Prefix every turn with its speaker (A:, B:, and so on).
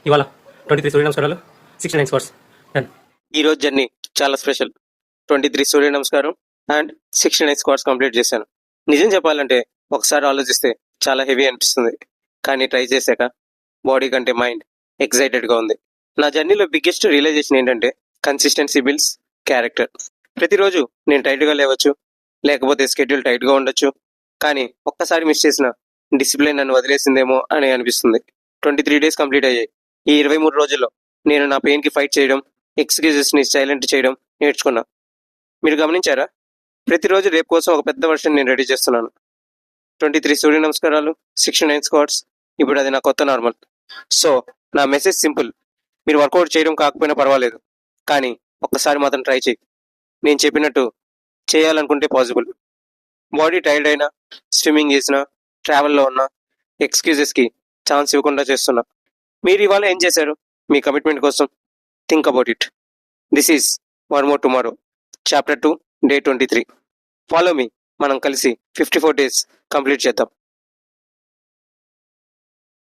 A: ఇవాళ 23 సూర్య నమస్కారాలు, 69 squats. Done.
B: ఈ రోజు జర్నీ చాలా స్పెషల్. 23 సూర్య నమస్కారం అండ్ 69 స్క్వాట్స్ కంప్లీట్ చేశాను. నిజం చెప్పాలంటే ఒకసారి ఆలోచిస్తే చాలా హెవీ అనిపిస్తుంది, కానీ ట్రై చేశాక బాడీ కంటే మైండ్ ఎక్సైటెడ్గా ఉంది. నా జర్నీలో బిగ్గెస్ట్ రియలైజేషన్ ఏంటంటే కన్సిస్టెన్సీ బిల్డ్స్ క్యారెక్టర్. ప్రతిరోజు నేను టైట్గా లేవచ్చు, లేకపోతే స్కెడ్యూల్ టైట్గా ఉండొచ్చు, కానీ ఒక్కసారి మిస్ చేసిన డిసిప్లిన్ నన్ను వదిలేసిందేమో అని అనిపిస్తుంది. 23 డేస్ కంప్లీట్ అయ్యాయి. ఈ 23 రోజుల్లో నేను నా పెయిన్కి ఫైట్ చేయడం, ఎక్స్క్యూజెస్ని సైలెంట్ చేయడం నేర్చుకున్నా. మీరు గమనించారా? ప్రతిరోజు రేపు కోసం ఒక పెద్ద వర్షన్ నేను రెడీ చేస్తున్నాను. 23 సూర్య నమస్కారాలు, 69 స్క్వాట్స్, ఇప్పుడు అది నా కొత్త నార్మల్. సో నా మెసేజ్ సింపుల్: మీరు వర్కౌట్ చేయడం కాకపోయినా పర్వాలేదు, కానీ ఒక్కసారి మాత్రం ట్రై చేయి. నేను చెప్పినట్టు చేయాలనుకుంటే పాసిబుల్. బాడీ టైర్డ్ అయినా, స్విమ్మింగ్ చేసినా, ట్రావెల్లో ఉన్నా, ఎక్స్క్యూజెస్కి ఛాన్స్ ఇవ్వకుండా చేస్తున్నా. మీరు ఇవాళ ఏం చేశారు మీ కమిట్మెంట్ కోసం? Think about it. This is one more tomorrow, chapter 2, day 23. Follow me. మనం కలిసి 54 డేస్ కంప్లీట్ చేద్దాం.